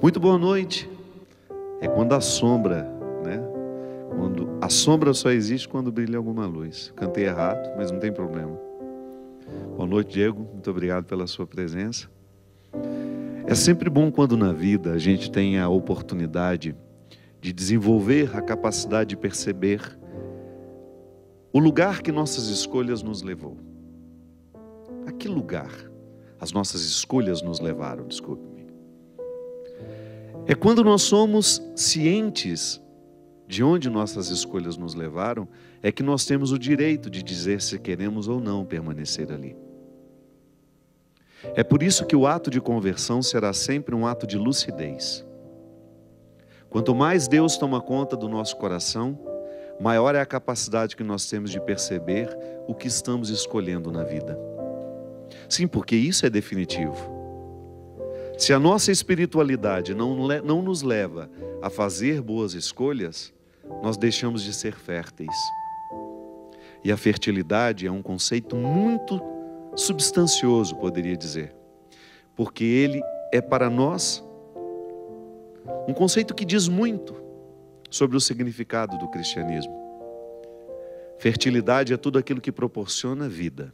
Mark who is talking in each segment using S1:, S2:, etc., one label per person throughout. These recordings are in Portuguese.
S1: Muito boa noite. É quando a sombra, né? Quando a sombra só existe quando brilha alguma luz. Cantei errado, mas não tem problema. Boa noite, Diego. Muito obrigado pela sua presença. É sempre bom quando na vida a gente tem a oportunidade de desenvolver a capacidade de perceber o lugar que nossas escolhas nos levou. A que lugar as nossas escolhas nos levaram, desculpe-me. É quando nós somos cientes de onde nossas escolhas nos levaram, é que nós temos o direito de dizer se queremos ou não permanecer ali. É por isso que o ato de conversão será sempre um ato de lucidez. Quanto mais Deus toma conta do nosso coração, maior é a capacidade que nós temos de perceber o que estamos escolhendo na vida. Sim, porque isso é definitivo. Se a nossa espiritualidade não nos leva a fazer boas escolhas, nós deixamos de ser férteis. E a fertilidade é um conceito muito substancioso, poderia dizer, porque ele é para nós um conceito que diz muito sobre o significado do cristianismo. Fertilidade é tudo aquilo que proporciona vida.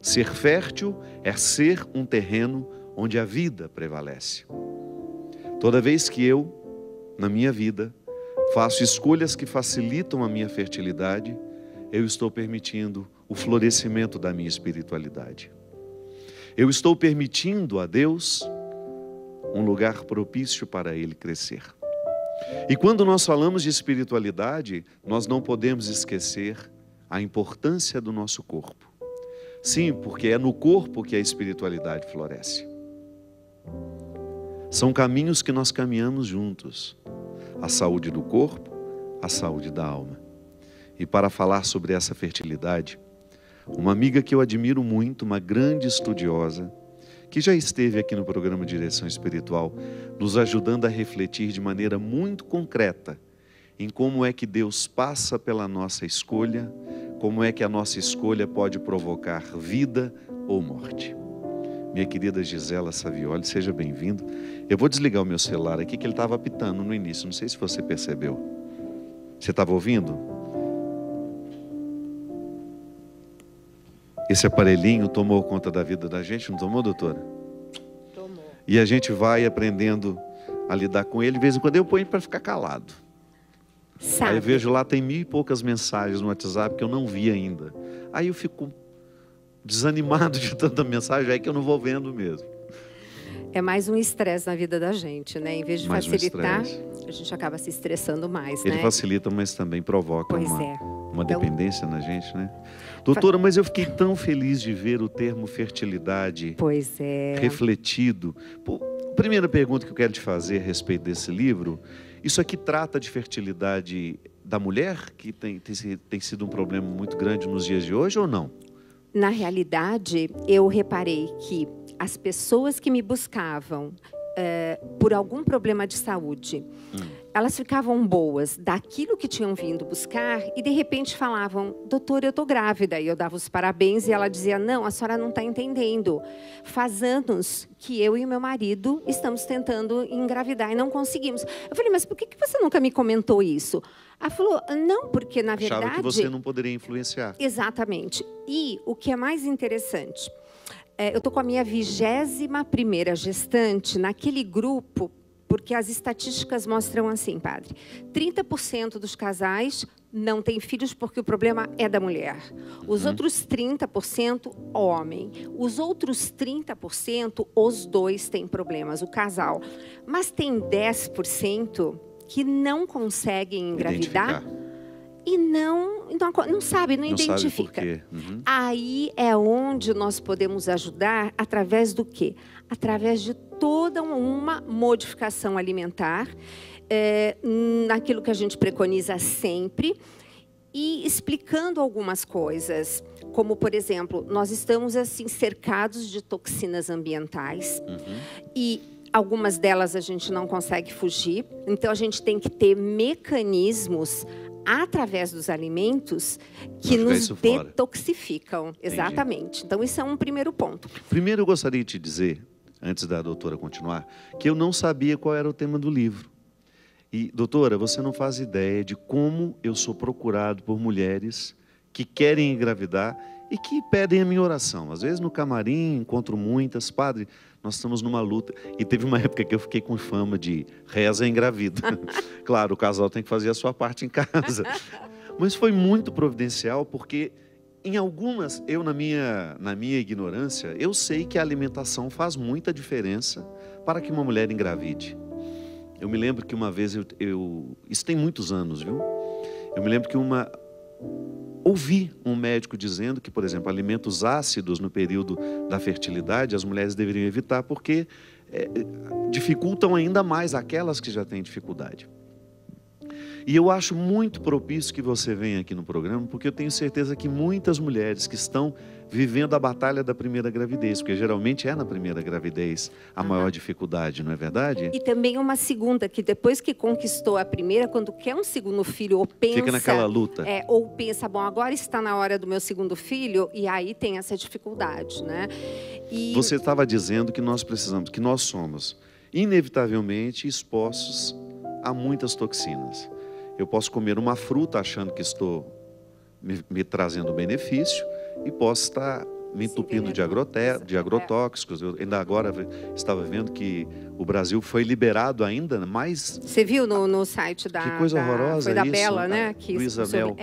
S1: Ser fértil é ser um terreno onde a vida prevalece. Toda vez que eu, na minha vida, faço escolhas que facilitam a minha fertilidade, eu estou permitindo o florescimento da minha espiritualidade. Eu estou permitindo a Deus um lugar propício para Ele crescer. E quando nós falamos de espiritualidade, nós não podemos esquecer a importância do nosso corpo. Sim, porque é no corpo que a espiritualidade floresce. São caminhos que nós caminhamos juntos. A saúde do corpo, a saúde da alma. E para falar sobre essa fertilidade, uma amiga que eu admiro muito, uma grande estudiosa, que já esteve aqui no programa Direção Espiritual, nos ajudando a refletir de maneira muito concreta em como é que Deus passa pela nossa escolha, como é que a nossa escolha pode provocar vida ou morte. Minha querida Gisela Savioli, seja bem-vindo. Eu vou desligar o meu celular aqui, que ele estava apitando no início, não sei se você percebeu. Você estava ouvindo? Esse aparelhinho tomou conta da vida da gente, não tomou, doutora?
S2: Tomou.
S1: E a gente vai aprendendo a lidar com ele, de vez em quando eu ponho para ficar calado.
S2: Sabe.
S1: Aí eu vejo lá, tem 1000 e poucas mensagens no WhatsApp que eu não vi ainda. Aí eu fico desanimado de tanta mensagem, aí que eu não vou vendo mesmo.
S2: É mais um estresse na vida da gente, né? Em vez de
S1: Mais um
S2: facilitar,
S1: estresse.
S2: a gente acaba se estressando mais,
S1: Ele
S2: né?
S1: facilita, mas também provoca
S2: Pois
S1: uma
S2: é. Então,
S1: dependência na gente, né? Doutora, mas eu fiquei tão feliz de ver o termo fertilidade
S2: pois é.
S1: refletido. Pô, primeira pergunta que eu quero te fazer a respeito desse livro, isso aqui trata de fertilidade da mulher, que tem sido um problema muito grande nos dias de hoje, ou não?
S2: Na realidade, eu reparei que as pessoas que me buscavam por algum problema de saúde, elas ficavam boas daquilo que tinham vindo buscar e de repente falavam: doutora, eu estou grávida. E eu dava os parabéns e ela dizia: não, a senhora não está entendendo. Faz anos que eu e o meu marido estamos tentando engravidar e não conseguimos. Eu falei: mas por que você nunca me comentou isso? Ela falou: não, porque na verdade...
S1: Achava que você não poderia influenciar.
S2: Exatamente. E o que é mais interessante, eu estou com a minha 21ª gestante naquele grupo, porque as estatísticas mostram assim, padre: 30% dos casais não têm filhos porque o problema é da mulher. Os outros 30%, homem. Os outros 30%, os dois têm problemas, o casal. Mas tem 10% que não conseguem engravidar e não sabe, não identifica.
S1: Sabe por quê.
S2: Aí é onde nós podemos ajudar através do quê? Através de toda uma modificação alimentar, naquilo que a gente preconiza sempre, e explicando algumas coisas, como, por exemplo, nós estamos assim cercados de toxinas ambientais e algumas delas a gente não consegue fugir, então a gente tem que ter mecanismos através dos alimentos que nos detoxificam. Exatamente. Então, isso é um primeiro ponto.
S1: Primeiro, eu gostaria de te dizer, antes da doutora continuar, que eu não sabia qual era o tema do livro. E, doutora, você não faz ideia de como eu sou procurado por mulheres que querem engravidar e que pedem a minha oração. Às vezes no camarim encontro muitas, padre, nós estamos numa luta. E teve uma época que eu fiquei com fama de reza e engravida. Claro, o casal tem que fazer a sua parte em casa. Mas foi muito providencial, porque em algumas, eu na minha ignorância, eu sei que a alimentação faz muita diferença para que uma mulher engravide. Eu me lembro que uma vez, isso tem muitos anos, viu? Eu me lembro que ouvi um médico dizendo que, por exemplo, alimentos ácidos no período da fertilidade, as mulheres deveriam evitar porque dificultam ainda mais aquelas que já têm dificuldade. E eu acho muito propício que você venha aqui no programa, porque eu tenho certeza que muitas mulheres que estão vivendo a batalha da primeira gravidez, porque geralmente é na primeira gravidez a maior dificuldade, não é verdade?
S2: E também uma segunda, que depois que conquistou a primeira, quando quer um segundo filho, ou pensa...
S1: Fica naquela luta.
S2: Ou pensa, bom, agora está na hora do meu segundo filho, e aí tem essa dificuldade, né? E...
S1: Você estava dizendo que nós precisamos, que nós somos inevitavelmente expostos a muitas toxinas. Eu posso comer uma fruta achando que estou me trazendo benefício e posso estar me entupindo de agrotóxicos. Eu ainda agora estava vendo que o Brasil foi liberado ainda mais...
S2: Você viu no site da...
S1: Que coisa horrosa.
S2: Foi da
S1: isso,
S2: Bela, né?
S1: Luísa Mel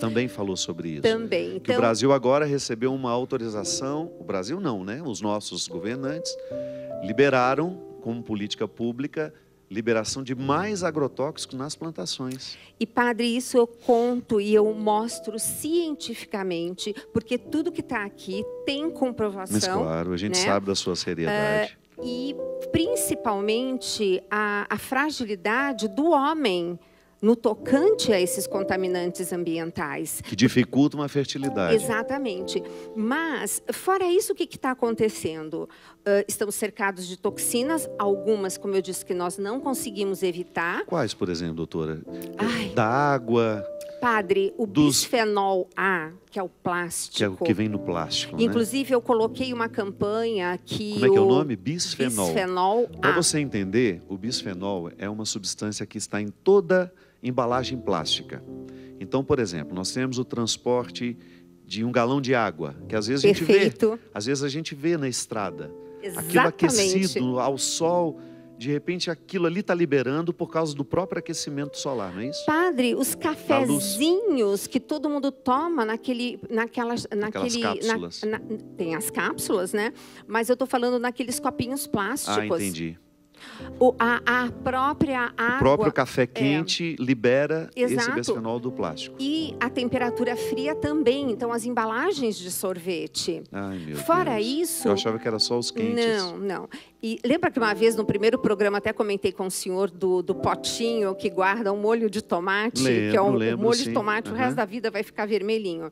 S1: também falou sobre isso.
S2: Também. Então...
S1: Que o Brasil agora recebeu uma autorização, o Brasil não, né? Os nossos governantes liberaram como política pública liberação de mais agrotóxicos nas plantações.
S2: E, padre, isso eu conto e eu mostro cientificamente, porque tudo que está aqui tem comprovação.
S1: Mas, claro, a gente sabe da sua seriedade.
S2: E, principalmente, a fragilidade do homem no tocante a esses contaminantes ambientais.
S1: Que dificultam a fertilidade.
S2: Exatamente. Mas, fora isso, o que está acontecendo? Estamos cercados de toxinas, algumas, como eu disse, que nós não conseguimos evitar.
S1: Quais, por exemplo, doutora? Da água...
S2: Padre, o bisfenol A, que é o plástico.
S1: Que é o que vem no plástico,
S2: inclusive, eu coloquei uma campanha que...
S1: Como é que é o nome? Bisfenol.
S2: Bisfenol A.
S1: Para você entender, o bisfenol é uma substância que está em toda embalagem plástica. Então, por exemplo, nós temos o transporte de 1 galão de água, que às vezes a gente vê na estrada.
S2: Exatamente.
S1: Aquilo aquecido ao sol... De repente, aquilo ali está liberando por causa do próprio aquecimento solar, não é isso?
S2: Padre, os cafezinhos que todo mundo toma naquelas cápsulas. Tem as cápsulas, né? Mas eu estou falando naqueles copinhos plásticos.
S1: Ah, entendi.
S2: A própria água...
S1: O próprio café quente libera esse bisfenol do plástico.
S2: E a temperatura fria também. Então, as embalagens de sorvete.
S1: Ai, meu
S2: Fora
S1: Deus.
S2: isso...
S1: Eu achava que era só os quentes.
S2: Não. E lembra que uma vez, no primeiro programa, até comentei com o senhor do potinho que guarda um molho de tomate? Que é um molho de tomate, o resto da vida vai ficar vermelhinho.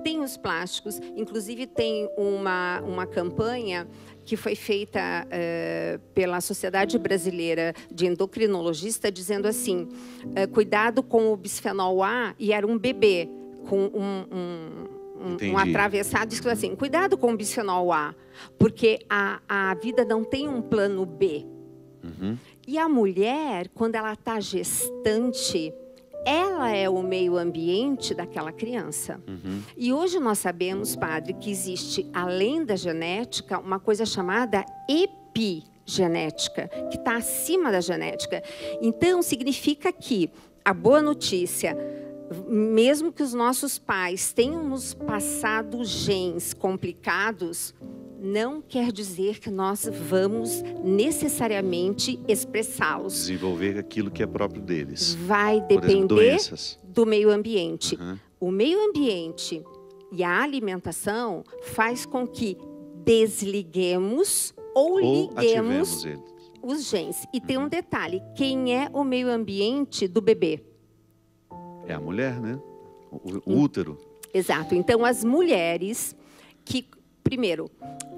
S2: Tem os plásticos. Inclusive, tem uma campanha... que foi feita pela Sociedade Brasileira de Endocrinologista, dizendo assim, cuidado com o bisfenol A, e era um bebê com um atravessado, escrito assim, cuidado com o bisfenol A, porque a vida não tem um plano B. E a mulher, quando ela está gestante, ela é o meio ambiente daquela criança. E hoje nós sabemos, padre, que existe, além da genética, uma coisa chamada epigenética, que está acima da genética. Então, significa que a boa notícia, mesmo que os nossos pais tenham nos passado genes complicados, não quer dizer que nós vamos necessariamente expressá-los.
S1: Desenvolver aquilo que é próprio deles.
S2: Vai depender do meio ambiente. O meio ambiente e a alimentação faz com que desliguemos ou liguemos os genes. E tem um detalhe, quem é o meio ambiente do bebê?
S1: É a mulher, né? O útero.
S2: Exato. Então, as mulheres que primeiro,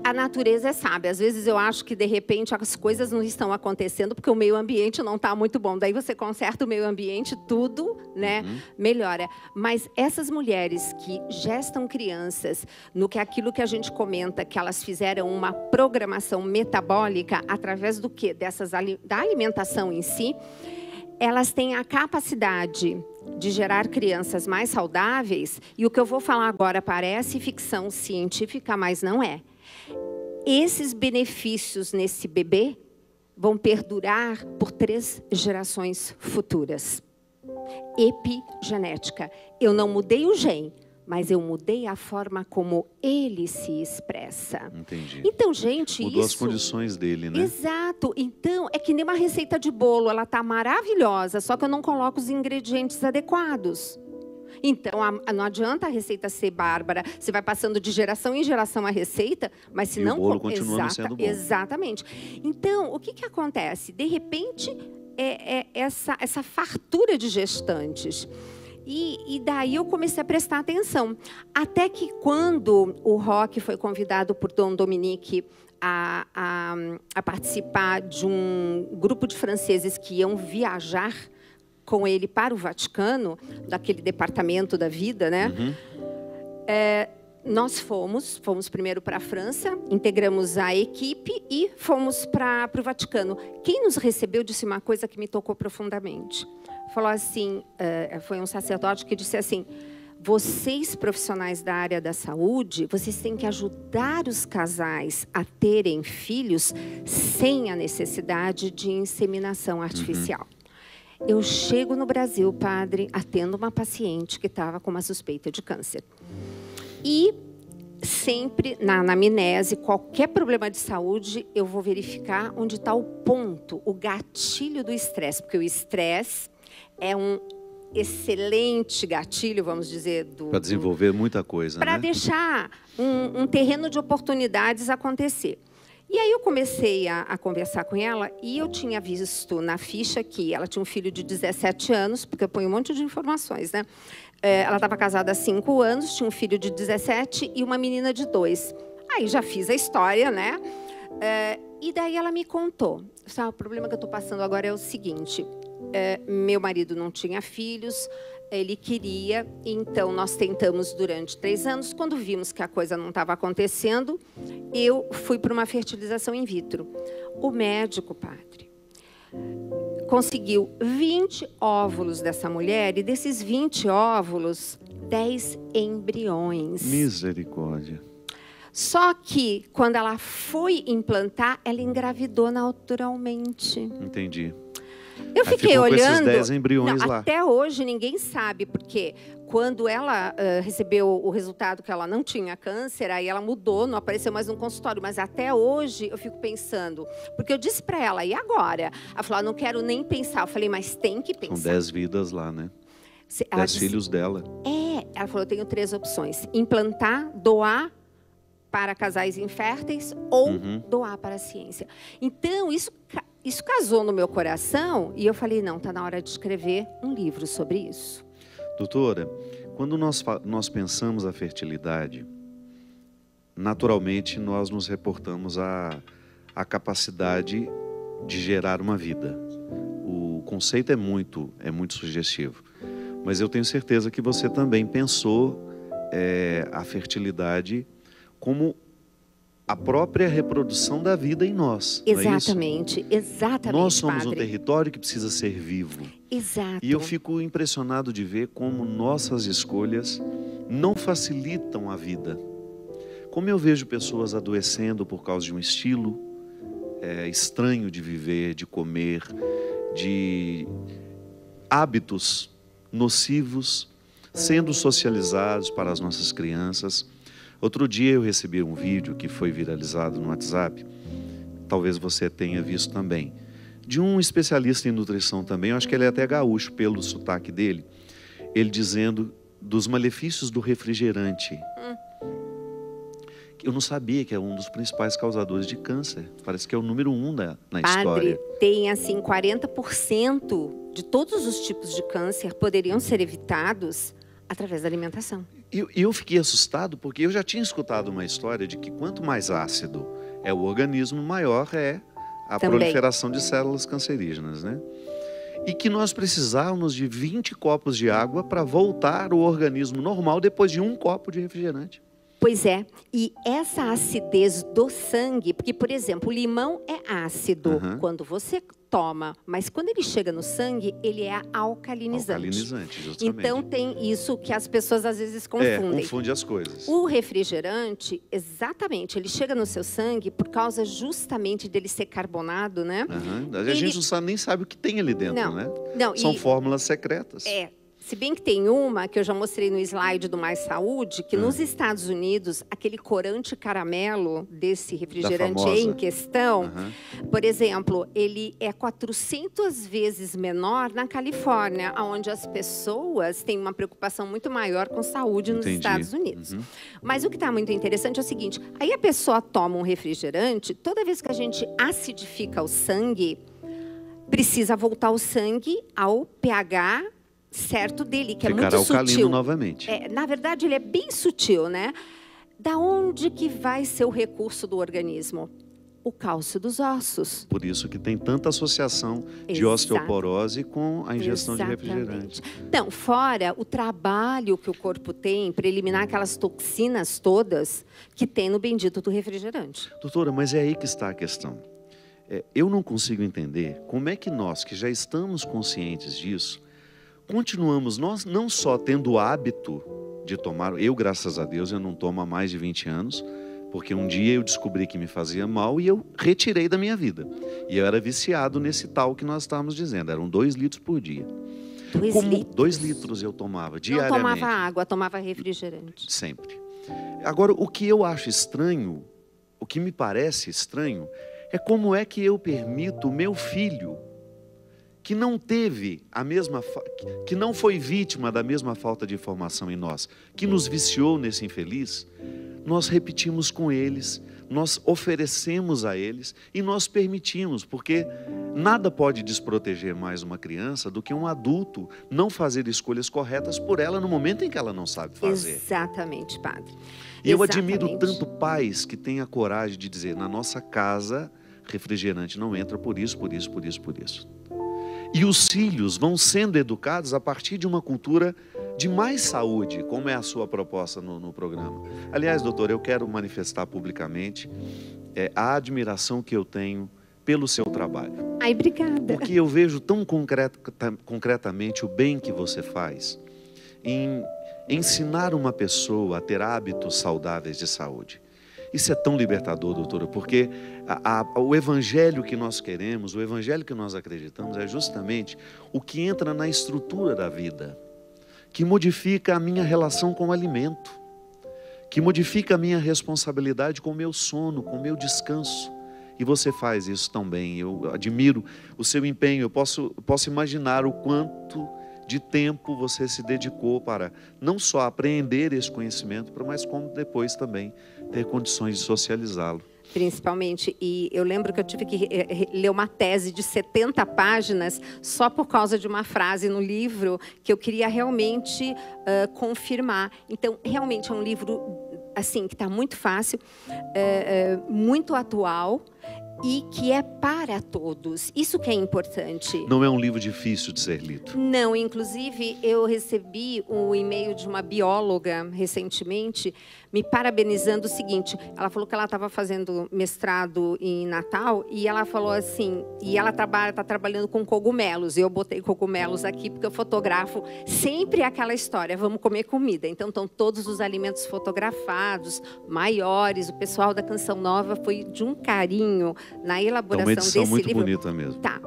S2: a natureza é sábia. Às vezes eu acho que, de repente, as coisas não estão acontecendo porque o meio ambiente não está muito bom. Daí você conserta o meio ambiente, tudo, né, melhora. Mas essas mulheres que gestam crianças, no que aquilo que a gente comenta, que elas fizeram uma programação metabólica através do quê? Da alimentação em si, elas têm a capacidade de gerar crianças mais saudáveis. E o que eu vou falar agora parece ficção científica, mas não é. Esses benefícios nesse bebê vão perdurar por 3 gerações futuras. Epigenética. Eu não mudei o gene, mas eu mudei a forma como ele se expressa.
S1: Entendi.
S2: Então, gente,
S1: mudou as condições dele, né?
S2: Exato. Então, é que nem uma receita de bolo. Ela está maravilhosa, só que eu não coloco os ingredientes adequados. Então, não adianta a receita ser bárbara. Você vai passando de geração em geração a receita, mas se não...
S1: o bolo continua não sendo bom.
S2: Exatamente. Então, o que acontece? De repente, essa fartura de gestantes. E daí eu comecei a prestar atenção. Até que quando o Roque foi convidado por Dom Dominique a participar de um grupo de franceses que iam viajar com ele para o Vaticano, daquele departamento da vida, né? Nós fomos primeiro para a França, integramos a equipe e fomos para o Vaticano. Quem nos recebeu disse uma coisa que me tocou profundamente. Falou assim, foi um sacerdote que disse assim: vocês, profissionais da área da saúde, vocês têm que ajudar os casais a terem filhos sem a necessidade de inseminação artificial. Eu chego no Brasil, padre, atendo uma paciente que estava com uma suspeita de câncer. E sempre, na anamnese, qualquer problema de saúde, eu vou verificar onde está o ponto, o gatilho do estresse. Porque o estresse é um excelente gatilho, vamos dizer,
S1: para desenvolver muita coisa,
S2: para deixar um terreno de oportunidades acontecer. E aí eu comecei a conversar com ela e eu tinha visto na ficha que ela tinha um filho de 17 anos, porque eu ponho um monte de informações, né? Ela estava casada há 5 anos, tinha um filho de 17 e uma menina de 2. Aí já fiz a história, né? E daí ela me contou. O problema que eu estou passando agora é o seguinte: meu marido não tinha filhos, ele queria, então nós tentamos durante 3 anos. Quando vimos que a coisa não estava acontecendo, eu fui para uma fertilização in vitro. O médico, padre, conseguiu 20 óvulos dessa mulher e desses 20 óvulos, 10 embriões.
S1: Misericórdia.
S2: Só que, quando ela foi implantar, ela engravidou naturalmente.
S1: Entendi.
S2: Eu fiquei olhando.
S1: Com esses 10 embriões lá.
S2: Até hoje ninguém sabe, porque quando ela recebeu o resultado que ela não tinha câncer, aí ela mudou, não apareceu mais no consultório. Mas até hoje eu fico pensando, porque eu disse para ela, e agora? Ela falou, não quero nem pensar. Eu falei, mas tem que pensar.
S1: São 10 vidas lá, né? 10 filhos dela.
S2: Ela falou, eu tenho 3 opções: implantar, doar para casais inférteis ou doar para a ciência. Então, isso casou no meu coração e eu falei, não, está na hora de escrever um livro sobre isso.
S1: Doutora, quando nós pensamos a fertilidade, naturalmente nós nos reportamos à capacidade de gerar uma vida. O conceito é muito sugestivo, mas eu tenho certeza que você também pensou a fertilidade como a própria reprodução da vida em nós.
S2: Exatamente,
S1: não é isso?
S2: Exatamente.
S1: Nós somos
S2: padre.
S1: Um território que precisa ser vivo.
S2: Exato.
S1: E eu fico impressionado de ver como nossas escolhas não facilitam a vida. Como eu vejo pessoas adoecendo por causa de um estilo estranho de viver, de comer, de hábitos nocivos sendo socializados para as nossas crianças. Outro dia eu recebi um vídeo que foi viralizado no WhatsApp, talvez você tenha visto também, de um especialista em nutrição também, eu acho que ele é até gaúcho pelo sotaque dele, ele dizendo dos malefícios do refrigerante. Eu não sabia que é um dos principais causadores de câncer, parece que é o número 1 na história.
S2: Padre, tem assim 40% de todos os tipos de câncer poderiam ser evitados através da alimentação.
S1: eu fiquei assustado porque eu já tinha escutado uma história de que quanto mais ácido é o organismo, maior é a proliferação de células cancerígenas, né? E que nós precisávamos de 20 copos de água para voltar o organismo normal depois de um copo de refrigerante.
S2: Pois é, e essa acidez do sangue, porque, por exemplo, o limão é ácido quando você toma, mas quando ele chega no sangue, ele é alcalinizante.
S1: Alcalinizante, justamente.
S2: Então tem isso que as pessoas às vezes confundem.
S1: Confunde as coisas.
S2: O refrigerante, exatamente, ele chega no seu sangue por causa justamente dele ser carbonado, né?
S1: A gente nem sabe o que tem ali dentro, né? São fórmulas secretas.
S2: Se bem que tem uma que eu já mostrei no slide do Mais Saúde, que nos Estados Unidos, aquele corante caramelo desse refrigerante em questão, por exemplo, ele é 400 vezes menor na Califórnia, onde as pessoas têm uma preocupação muito maior com saúde nos Estados Unidos. Mas o que está muito interessante é o seguinte, aí a pessoa toma um refrigerante, toda vez que a gente acidifica o sangue, precisa voltar o sangue ao pH certo dele, que é muito sutil.
S1: Ficar alcalino novamente.
S2: Na verdade, ele é bem sutil, né? Da onde que vai ser o recurso do organismo? O cálcio dos ossos.
S1: Por isso que tem tanta associação de osteoporose com a ingestão de refrigerante.
S2: Então, fora o trabalho que o corpo tem para eliminar aquelas toxinas todas que tem no bendito do refrigerante.
S1: Doutora, mas é aí que está a questão. Eu não consigo entender como é que nós, que já estamos conscientes disso, continuamos, nós não só tendo o hábito de tomar, eu, graças a Deus, eu não tomo há mais de 20 anos, porque um dia eu descobri que me fazia mal e eu retirei da minha vida. E eu era viciado nesse tal que nós estávamos dizendo, eram 2 litros por dia. 2 litros eu tomava diariamente.
S2: Não tomava água, tomava refrigerante.
S1: Sempre. Agora, o que eu acho estranho, o que me parece estranho, é como é que eu permito o meu filho, que não teve que não foi vítima da mesma falta de informação em nós, que nos viciou nesse infeliz, nós repetimos com eles, nós oferecemos a eles e nós permitimos, porque nada pode desproteger mais uma criança do que um adulto não fazer escolhas corretas por ela no momento em que ela não sabe fazer.
S2: Exatamente, padre.
S1: E eu admiro tanto pais que têm a coragem de dizer, na nossa casa, refrigerante não entra por isso, por isso, por isso, por isso. E os filhos vão sendo educados a partir de uma cultura de mais saúde, como é a sua proposta no programa. Aliás, doutor, eu quero manifestar publicamente a admiração que eu tenho pelo seu trabalho.
S2: Ai, obrigada.
S1: Porque eu vejo tão concretamente o bem que você faz em ensinar uma pessoa a ter hábitos saudáveis de saúde. Isso é tão libertador, doutora, porque o evangelho que nós queremos, o evangelho que nós acreditamos é justamente o que entra na estrutura da vida, que modifica a minha relação com o alimento, que modifica a minha responsabilidade com o meu sono, com o meu descanso. E você faz isso tão bem, eu admiro o seu empenho, eu posso imaginar o quanto de tempo você se dedicou para não só apreender esse conhecimento, mas como depois também ter condições de socializá-lo.
S2: Principalmente, e eu lembro que eu tive que ler uma tese de 70 páginas só por causa de uma frase no livro que eu queria realmente confirmar. Então, realmente é um livro assim que está muito fácil, muito atual, e que é para todos. Isso que é importante.
S1: Não é um livro difícil de ser lido.
S2: Não, inclusive eu recebi um e-mail de uma bióloga recentemente me parabenizando o seguinte, ela falou que ela estava fazendo mestrado em Natal e ela falou assim, e ela está trabalhando com cogumelos, e eu botei cogumelos aqui porque eu fotografo sempre aquela história, vamos comer comida, então estão todos os alimentos fotografados, maiores, o pessoal da Canção Nova foi de um carinho na elaboração desse livro.
S1: É uma edição muito bonita mesmo.
S2: Tá.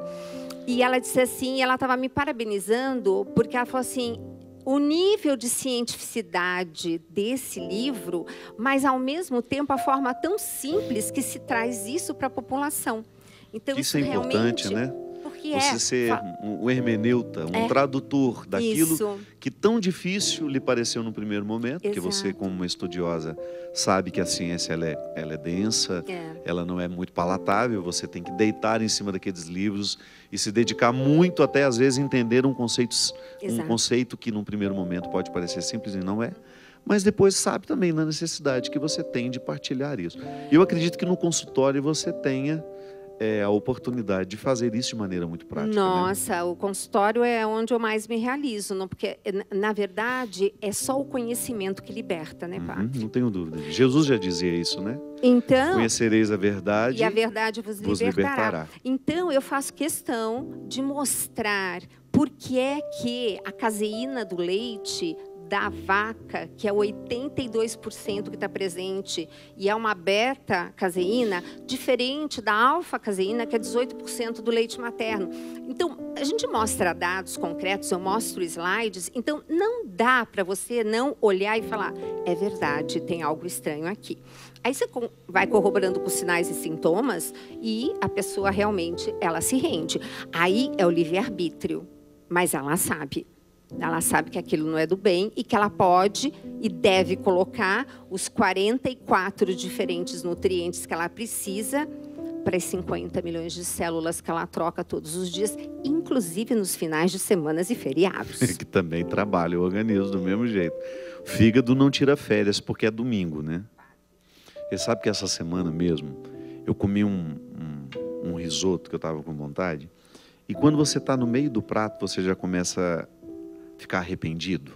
S2: E ela disse assim, ela estava me parabenizando, porque ela falou assim, o nível de cientificidade desse livro, mas ao mesmo tempo a forma tão simples que se traz isso para a população. Então,
S1: isso é importante, né? Você ser um hermeneuta, um tradutor daquilo que tão difícil lhe pareceu no primeiro momento, porque você, como uma estudiosa, sabe que a ciência ela é densa, ela não é muito palatável, você tem que deitar em cima daqueles livros e se dedicar muito, até às vezes entender um conceito que num primeiro momento pode parecer simples e não é. mas depois sabe também na necessidade que você tem de partilhar isso. Eu acredito que no consultório você tenha a oportunidade de fazer isso de maneira muito prática.
S2: Nossa,
S1: né?
S2: O consultório é onde eu mais me realizo, não? Porque, na verdade, é só o conhecimento que liberta, né, padre?
S1: Não tenho dúvida. Jesus já dizia isso, né?
S2: Então,
S1: conhecereis a verdade
S2: e a verdade vos libertará. Então, eu faço questão de mostrar por que é que a caseína do leite da vaca, que é 82% que está presente, e é uma beta-caseína, diferente da alfa-caseína, que é 18% do leite materno. Então, a gente mostra dados concretos, eu mostro slides, então não dá para você não olhar e falar, é verdade, tem algo estranho aqui. Aí você vai corroborando com sinais e sintomas e a pessoa realmente, ela se rende. Aí é o livre-arbítrio, mas ela sabe. Ela sabe que aquilo não é do bem e que ela pode e deve colocar os 44 diferentes nutrientes que ela precisa para as 50 milhões de células que ela troca todos os dias, inclusive nos finais de semanas e feriados.
S1: Que também trabalha o organismo do mesmo jeito. O fígado não tira férias porque é domingo, né? Você sabe que essa semana mesmo eu comi um risoto que eu estava com vontade, e quando você está no meio do prato você já começa a ficar arrependido,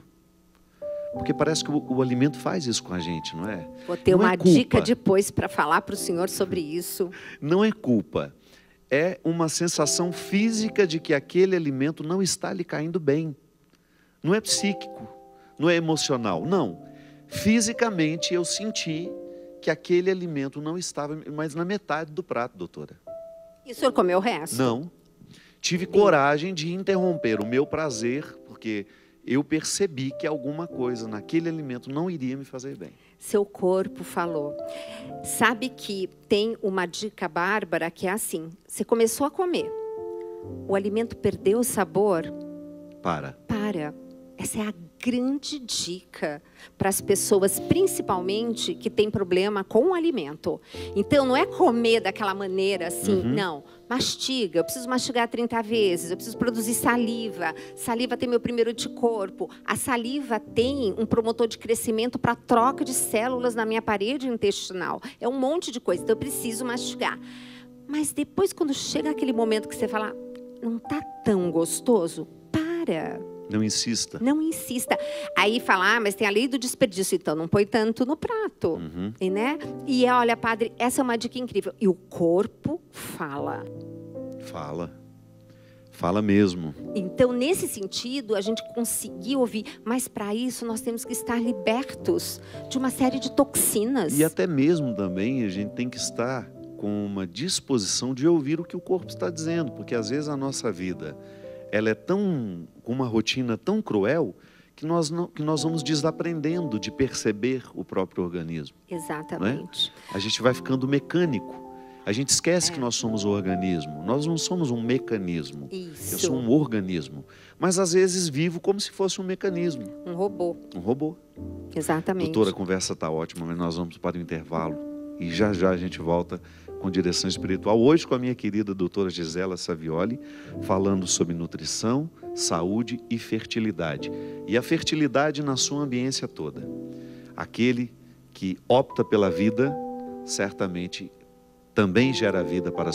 S1: porque parece que o alimento faz isso com a gente, não é?
S2: Vou ter uma dica depois para falar para o senhor sobre isso.
S1: Não é culpa, é uma sensação física de que aquele alimento não está lhe caindo bem. Não é psíquico, não é emocional, não. Fisicamente eu senti que aquele alimento não estava mais na metade do prato, doutora.
S2: E o senhor comeu o resto?
S1: Não. Tive coragem de interromper o meu prazer, porque eu percebi que alguma coisa naquele alimento não iria me fazer bem.
S2: Seu corpo falou. Sabe que tem uma dica bárbara que é assim, você começou a comer, o alimento perdeu o sabor? Para. Essa é a grande dica para as pessoas, principalmente que têm problema com o alimento. Então, não é comer daquela maneira assim, não. Mastiga, eu preciso mastigar 30 vezes, eu preciso produzir saliva. Saliva tem meu primeiro anticorpo. A saliva tem um promotor de crescimento para troca de células na minha parede intestinal. É um monte de coisa, então eu preciso mastigar. Mas depois, quando chega aquele momento que você fala, não está tão gostoso, para.
S1: Não insista.
S2: Não insista. Aí fala, mas tem a lei do desperdício, então não põe tanto no prato. E, né? E olha, padre, essa é uma dica incrível. E o corpo fala.
S1: Fala mesmo.
S2: Então, nesse sentido, a gente conseguiu ouvir. Mas para isso, nós temos que estar libertos de uma série de toxinas.
S1: E até mesmo também a gente tem que estar com uma disposição de ouvir o que o corpo está dizendo. Porque às vezes a nossa vida, ela é com uma rotina tão cruel que nós vamos desaprendendo de perceber o próprio organismo.
S2: Exatamente.
S1: Não é? A gente vai ficando mecânico. A gente esquece que nós somos o organismo. Nós não somos um mecanismo.
S2: Isso.
S1: Eu sou um organismo. Mas às vezes vivo como se fosse um mecanismo.
S2: Um robô.
S1: Um robô.
S2: Exatamente.
S1: Doutora, a conversa está ótima, mas nós vamos para o intervalo. E já já a gente volta com direção espiritual. Hoje com a minha querida doutora Gisela Savioli, falando sobre nutrição, saúde e fertilidade. E a fertilidade na sua ambiência toda. Aquele que opta pela vida, certamente também gera vida para as